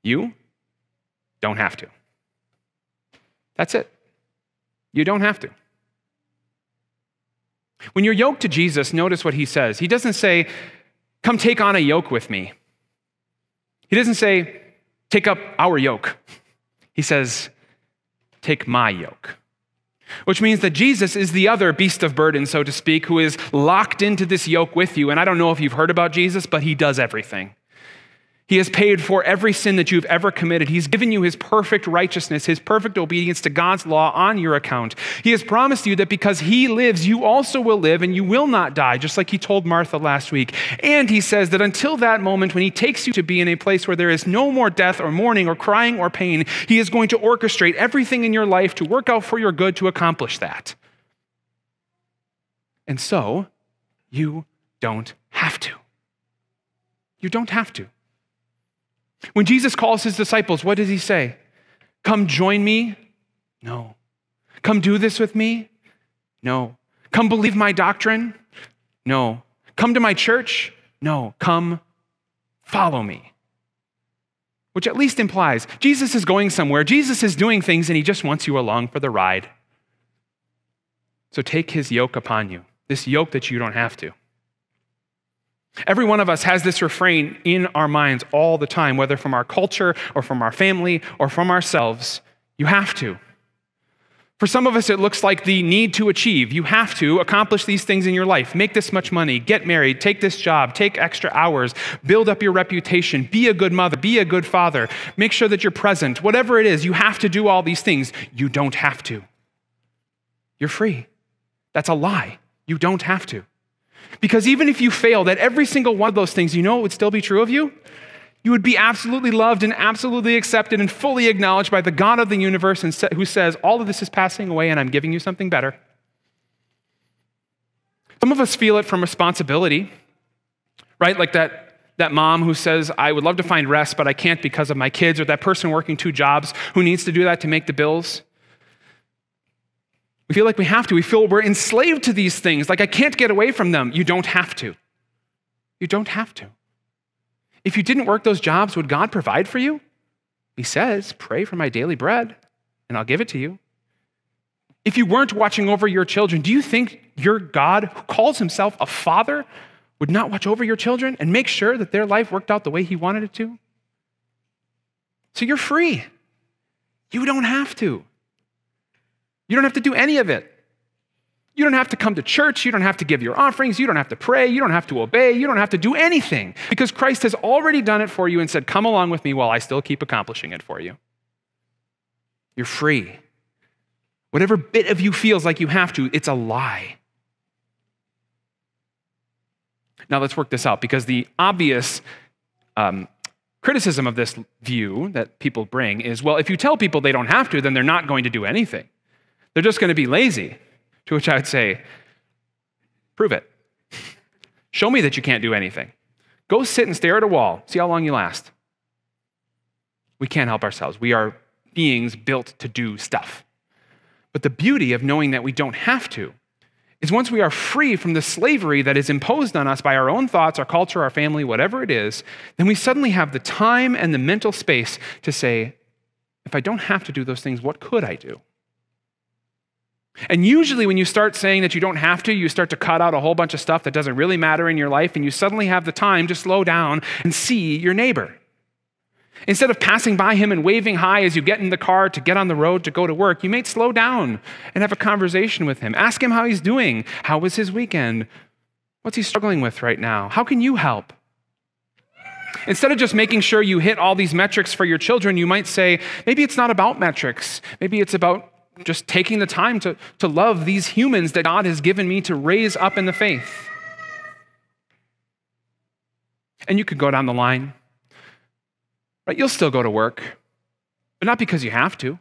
You don't have to. That's it. You don't have to. When you're yoked to Jesus, notice what he says. He doesn't say, come take on a yoke with me. He doesn't say, take up our yoke. He says, take my yoke. Which means that Jesus is the other beast of burden, so to speak, who is locked into this yoke with you. And I don't know if you've heard about Jesus, but he does everything. He has paid for every sin that you've ever committed. He's given you his perfect righteousness, his perfect obedience to God's law on your account. He has promised you that because he lives, you also will live and you will not die, just like he told Martha last week. And he says that until that moment when he takes you to be in a place where there is no more death or mourning or crying or pain, he is going to orchestrate everything in your life to work out for your good to accomplish that. And so, you don't have to. You don't have to. When Jesus calls his disciples, what does he say? Come join me? No. Come do this with me? No. Come believe my doctrine? No. Come to my church? No. Come follow me. Which at least implies Jesus is going somewhere. Jesus is doing things and he just wants you along for the ride. So take his yoke upon you, this yoke that you don't have to. Every one of us has this refrain in our minds all the time, whether from our culture or from our family or from ourselves. You have to. For some of us, it looks like the need to achieve. You have to accomplish these things in your life. Make this much money, get married, take this job, take extra hours, build up your reputation, be a good mother, be a good father, make sure that you're present. Whatever it is, you have to do all these things. You don't have to. You're free. That's a lie. You don't have to. Because even if you failed at every single one of those things, you know what would still be true of you? You would be absolutely loved and absolutely accepted and fully acknowledged by the God of the universe and who says, all of this is passing away and I'm giving you something better. Some of us feel it from responsibility, right? Like that mom who says, I would love to find rest, but I can't because of my kids, or that person working 2 jobs who needs to do that to make the bills. We feel like we have to. We feel we're enslaved to these things, like I can't get away from them. You don't have to. You don't have to. If you didn't work those jobs, would God provide for you? He says, pray for my daily bread, and I'll give it to you. If you weren't watching over your children, do you think your God, who calls himself a father, would not watch over your children and make sure that their life worked out the way he wanted it to? So you're free. You don't have to. You don't have to do any of it. You don't have to come to church. You don't have to give your offerings. You don't have to pray. You don't have to obey. You don't have to do anything because Christ has already done it for you and said, come along with me while I still keep accomplishing it for you. You're free. Whatever bit of you feels like you have to, it's a lie. Now let's work this out because the obvious criticism of this view that people bring is, well, if you tell people they don't have to, then they're not going to do anything. They're just going to be lazy, to which I would say, prove it. Show me that you can't do anything. Go sit and stare at a wall. See how long you last. We can't help ourselves. We are beings built to do stuff. But the beauty of knowing that we don't have to is once we are free from the slavery that is imposed on us by our own thoughts, our culture, our family, whatever it is, then we suddenly have the time and the mental space to say, if I don't have to do those things, what could I do? And usually when you start saying that you don't have to, you start to cut out a whole bunch of stuff that doesn't really matter in your life, and you suddenly have the time to slow down and see your neighbor. Instead of passing by him and waving hi as you get in the car to get on the road to go to work, you may slow down and have a conversation with him. Ask him how he's doing. How was his weekend? What's he struggling with right now? How can you help? Instead of just making sure you hit all these metrics for your children, you might say, maybe it's not about metrics. Maybe it's about just taking the time to love these humans that God has given me to raise up in the faith. And you could go down the line. Right? You'll still go to work, but not because you have to.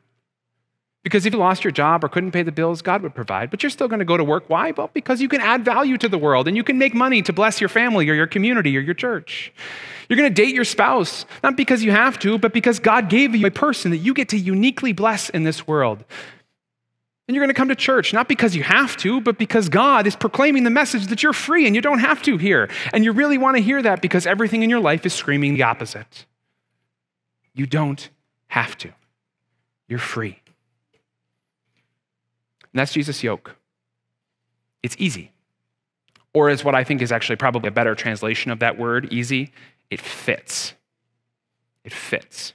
Because if you lost your job or couldn't pay the bills, God would provide. But you're still going to go to work. Why? Well, because you can add value to the world and you can make money to bless your family or your community or your church. You're going to date your spouse, not because you have to, but because God gave you a person that you get to uniquely bless in this world. And you're going to come to church, not because you have to, but because God is proclaiming the message that you're free and you don't have to hear. And you really want to hear that because everything in your life is screaming the opposite. You don't have to. You're free. And that's Jesus' yoke. It's easy. Or as what I think is actually probably a better translation of that word, easy, it fits. It fits.